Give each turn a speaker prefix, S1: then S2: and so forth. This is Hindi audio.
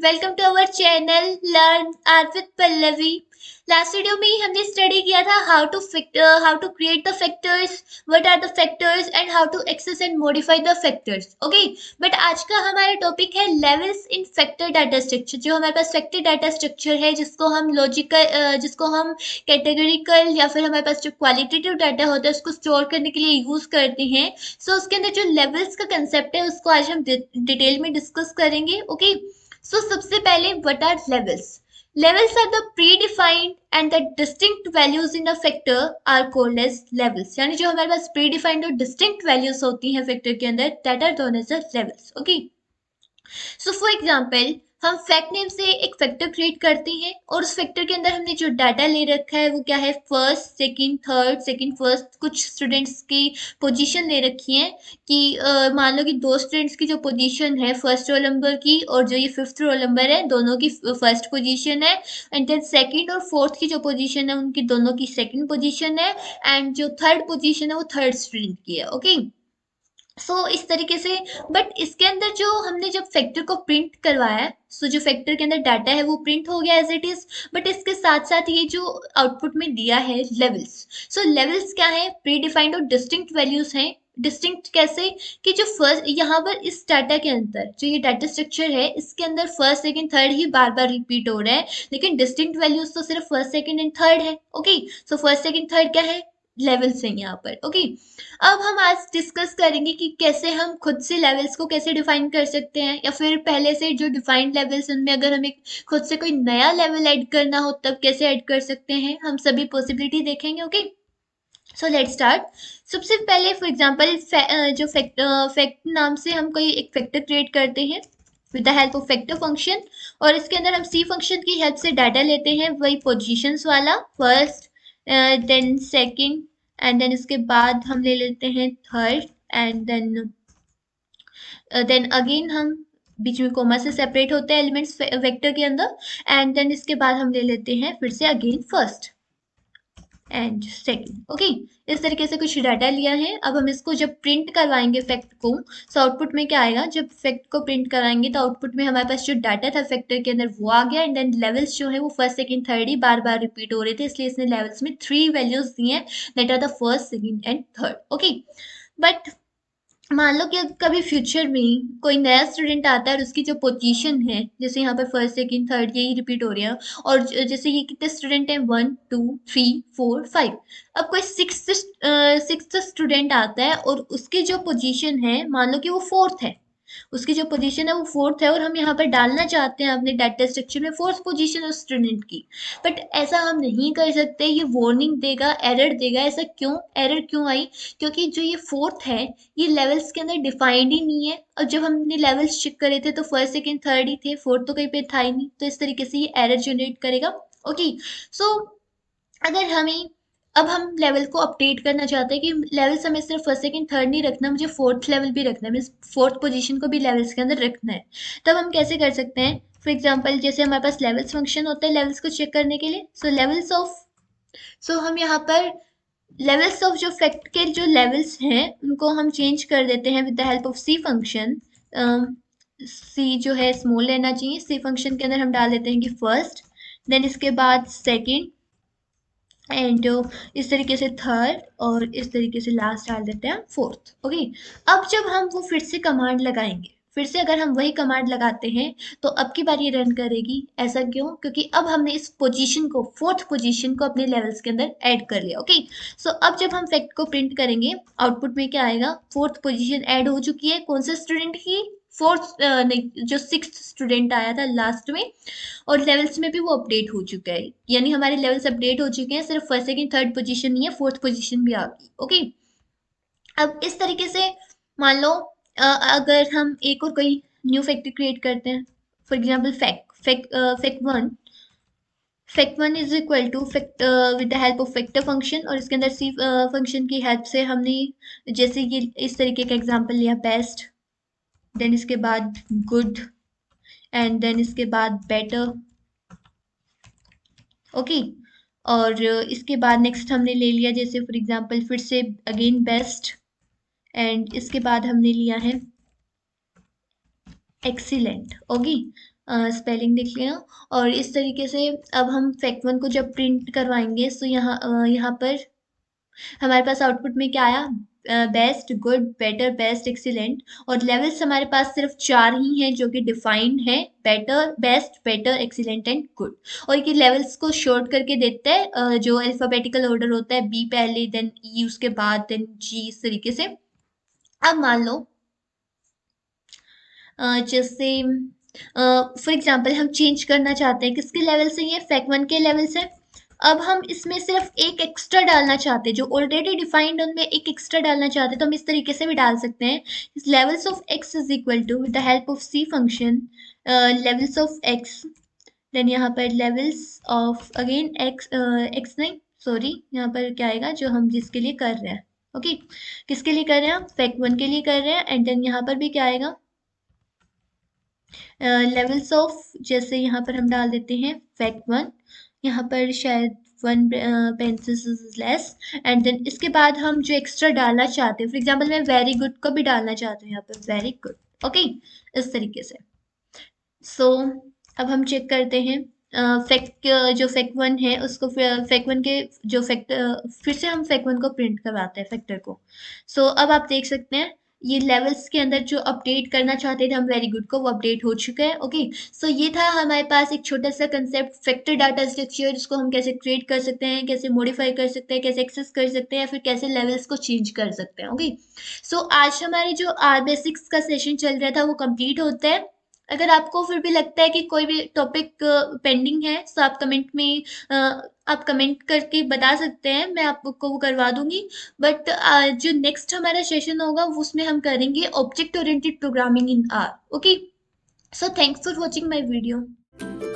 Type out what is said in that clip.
S1: Welcome to our channel learn R with Pallavi. Last video में हमने स्टडी किया था how to create the factors, what are the factors and how to access and modify the factors. Okay, but आज का हमारा टॉपिक है levels in factor data structure. जो हमारे पास फैक्टर डाटा स्ट्रक्चर है जिसको हम जिसको हम कैटेगरिकल या फिर हमारे पास जो क्वालिटेटिव डाटा होता है उसको स्टोर करने के लिए यूज करते हैं। उसके अंदर जो लेवल्स का कंसेप्ट है उसको आज हम डिटेल में डिस्कस करेंगे। ओके, सबसे पहले what are levels? Levels are the predefined and the distinct values in a factor are called as levels। यानी जो हमारे पास predefined और distinct values होती हैं factor के अंदर that are known as the levels। Okay, for example हम फैक्ट नेम से एक फैक्टर क्रिएट करते हैं और उस फैक्टर के अंदर हमने जो डाटा ले रखा है वो क्या है, first second third second first. कुछ स्टूडेंट्स की पोजीशन ले रखी है कि मान लो कि दो स्टूडेंट्स की जो पोजीशन है फर्स्ट रोल नंबर की और जो ये फिफ्थ रोल नंबर है दोनों की फर्स्ट पोजीशन है, एंड देन सेकंड और फोर्थ की जो पोजीशन है उनकी दोनों की सेकंड पोजीशन है, एंड जो थर्ड पोजीशन है वो थर्ड स्टूडेंट की है। ओके, इस तरीके से। बट इसके अंदर जो हमने जब फैक्टर को प्रिंट करवाया, जो फैक्टर के अंदर डाटा है वो प्रिंट हो गया एज इट इज, बट इसके साथ साथ ये जो आउटपुट में दिया है लेवल्स। लेवल्स क्या है, प्री डिफाइंड और डिस्टिंक्ट वैल्यूज हैं। डिस्टिंक्ट कैसे कि जो फर्स्ट यहाँ पर इस डाटा के अंदर जो ये डाटा स्ट्रक्चर है इसके अंदर फर्स्ट सेकंड थर्ड ही बार बार रिपीट हो रहा है, लेकिन डिस्टिंक्ट वैल्यूज तो सिर्फ फर्स्ट सेकंड एंड थर्ड है। ओके, फर्स्ट सेकंड थर्ड क्या है, लेवल्स हैं यहाँ पर। ओके, अब हम आज डिस्कस करेंगे कि कैसे हम खुद से लेवल्स को कैसे डिफाइन कर सकते हैं, या फिर पहले से जो डिफाइंड लेवल्स उनमें अगर हमें खुद से कोई नया लेवल ऐड करना हो तब कैसे ऐड कर सकते हैं। हम सभी पॉसिबिलिटी देखेंगे। Okay, let's start. सबसे पहले फॉर एग्जांपल जो फैक्ट नाम से हम कोई एक फैक्टर क्रिएट करते हैं with the help of factor function, और इसके अंदर हम सी फंक्शन की हेल्प से डाटा लेते हैं, वही पोजीशंस वाला, first then second and then इसके बाद हम ले लेते हैं थर्ड, एंड देन अगेन हम बीच में कोमा से सेपरेट होते हैं एलिमेंट्स वेक्टर के अंदर, एंड देन इसके बाद हम ले लेते हैं फिर से again first and second. Okay, इस तरीके से कुछ डाटा लिया है। अब हम इसको जब प्रिंट करवाएंगे फैक्ट को, आउटपुट में क्या आएगा, जब फैक्ट को प्रिंट कराएंगे तो आउटपुट में हमारे पास जो डाटा था फैक्टर के अंदर वो आ गया, एंड देन लेवल्स जो है वो फर्स्ट सेकंड थर्ड ही बार बार रिपीट हो रहे थे, इसलिए इसने लेवल्स में 3 वैल्यूज दी हैं, that are the first second and third. Okay, but मान लो कि कभी फ्यूचर में कोई नया स्टूडेंट आता है और उसकी जो पोजीशन है, जैसे यहाँ पर फर्स्ट सेकंड थर्ड यही रिपीट हो रहा है, और जैसे ये कितने स्टूडेंट हैं, 1 2 3 4 5। अब कोई सिक्स्थ स्टूडेंट आता है और उसकी जो पोजीशन है मान लो कि वो फोर्थ है, उसकी जो पोजीशन है वो फोर्थ है, और हम यहाँ पर डालना चाहते हैं अपने डाटा स्ट्रक्चर में फोर्थ पोजीशन उस स्टूडेंट की। बट ऐसा हम नहीं कर सकते, ये वार्निंग देगा, एरर देगा। ऐसा क्यों, एरर क्यों आई, क्योंकि जो ये फोर्थ है ये लेवल्स के अंदर डिफाइंड ही नहीं है, और जब हमने लेवल्स चेक करे थे तो फर्स्ट सेकंड थर्ड ही थे, फोर्थ तो कहीं पे था ही नहीं, तो इस तरीके से ये एरर जनरेट करेगा। ओके, सो अगर हमें अब हम लेवल को अपडेट करना चाहते हैं कि लेवल्स हमें सिर्फ फर्स्ट सेकंड थर्ड नहीं रखना, मुझे फोर्थ लेवल भी रखना है, मीन्स फोर्थ पोजीशन को भी लेवल्स के अंदर रखना है, तब हम कैसे कर सकते हैं। फॉर एग्जांपल जैसे हमारे पास लेवल्स फंक्शन होता है लेवल्स को चेक करने के लिए, लेवल्स ऑफ, हम यहाँ पर लेवल्स ऑफ जो फैक्ट के जो लेवल्स हैं उनको हम चेंज कर देते हैं with the help of C function. C जो है स्मॉल लेना चाहिए, सी फंक्शन के अंदर हम डाल देते हैं कि फर्स्ट, देन इसके बाद सेकंड, एंड इस तरीके से थर्ड, और इस तरीके से लास्ट डाल देते हैं फोर्थ। ओके, अब जब हम वो फिर से कमांड लगाएंगे, फिर से अगर हम वही कमांड लगाते हैं तो अब की बार ये रन करेगी। ऐसा क्यों, क्योंकि अब हमने इस पोजीशन को, फोर्थ पोजीशन को अपने लेवल्स के अंदर ऐड कर लिया। ओके, अब जब हम फैक्ट को प्रिंट करेंगे आउटपुट में क्या आएगा, फोर्थ पोजीशन ऐड हो चुकी है, कौन से स्टूडेंट की, फोर्थ नहीं, जो सिक्स्थ स्टूडेंट आया था लास्ट में, और लेवल्स में भी वो अपडेट हो चुका है, यानी हमारे लेवल्स अपडेट हो चुके हैं, सिर्फ फर्स्ट सेकंड थर्ड पोजीशन नहीं है, फोर्थ पोजीशन भी आ गई। ओके, अब इस तरीके से मान लो अगर हम एक और कोई न्यू फैक्टर क्रिएट करते हैं, for example fact one is equal to fact with the help of factor function, और इसके अंदर सी फंक्शन की हेल्प से हमने जैसे ये इस तरीके का एग्जांपल लिया, बेस्ट, देन इसके बाद गुड, एंड देन इसके बाद बेटर। ओके, और इसके बाद नेक्स्ट हमने ले लिया जैसे फॉर एग्जांपल फिर से अगेन बेस्ट, एंड इसके बाद हमने लिया है एक्सीलेंट। ओके, स्पेलिंग देख लिया। और इस तरीके से अब हम फैक्ट वन को जब प्रिंट करवाएंगे तो यहाँ पर हमारे पास आउटपुट में क्या आया, best, good, better, best, excellent. और लेवल्स हमारे पास सिर्फ 4 ही हैं जो कि डिफाइंड है, better, best, better, excellent and good. और ये लेवल्स को शॉर्ट करके देते हैं, जो अल्फाबेटिकल ऑर्डर होता है, बी पहले, देन ई उसके बाद, देन जी, इस तरीके से। अब मान लो जैसे फॉर एग्जांपल हम चेंज करना चाहते हैं, किसके लेवल से, ये फैक्ट वन के लेवल से। अब हम इसमें सिर्फ एक एक्स्ट्रा डालना चाहते हैं, जो ऑलरेडी डिफाइंड उनमें एक एक्स्ट्रा डालना चाहते हैं, तो हम इस तरीके से भी डाल सकते हैं। Levels of x is equal to, with the help of C function, levels of x, then यहाँ पर levels of again x, x नहीं सॉरी, यहाँ पर क्या आएगा जो हम जिसके लिए कर रहे हैं, ओके किसके लिए कर रहे हैं, हम फैक्ट वन के लिए कर रहे हैं। एंड देन यहाँ पर भी क्या आएगा, लेवल्स ऑफ, जैसे यहाँ पर हम डाल देते हैं फैक्ट वन, यहाँ पर शायद one pencils is less. And then इसके बाद हम जो एक्स्ट्रा डालना चाहते हैं, फॉर एग्जांपल मैं वेरी गुड को भी डालना चाहती हूँ यहाँ पर, वेरी गुड, ओके इस तरीके से। सो अब हम चेक करते हैं फैक्ट, जो फैक्ट वन है उसको, फैक्ट वन के जो फैक्ट, फिर से हम फैक्ट वन को प्रिंट करवाते हैं फैक्टर को। सो अब आप देख सकते हैं ये लेवल्स के अंदर जो अपडेट करना चाहते थे हम वेरी गुड को, वो अपडेट हो चुका है, ओके। सो ये था हमारे पास एक छोटा सा कंसेप्ट, फैक्टर डाटा स्ट्रक्चर, जिसको हम कैसे क्रिएट कर सकते हैं, कैसे मॉडिफाई कर सकते हैं, कैसे एक्सेस कर सकते हैं, या फिर कैसे लेवल्स को चेंज कर सकते हैं, ओके। सो आज हमारे जो आर बेसिक्स का सेशन चल रहा था वो कंप्लीट होता है। अगर आपको फिर भी लगता है कि कोई भी टॉपिक पेंडिंग है तो आप कमेंट में, आप कमेंट करके बता सकते हैं, मैं आपको वो करवा दूंगी। बट जो नेक्स्ट हमारा सेशन होगा उसमें हम करेंगे object oriented programming in are, okay. So thanks for watching my video.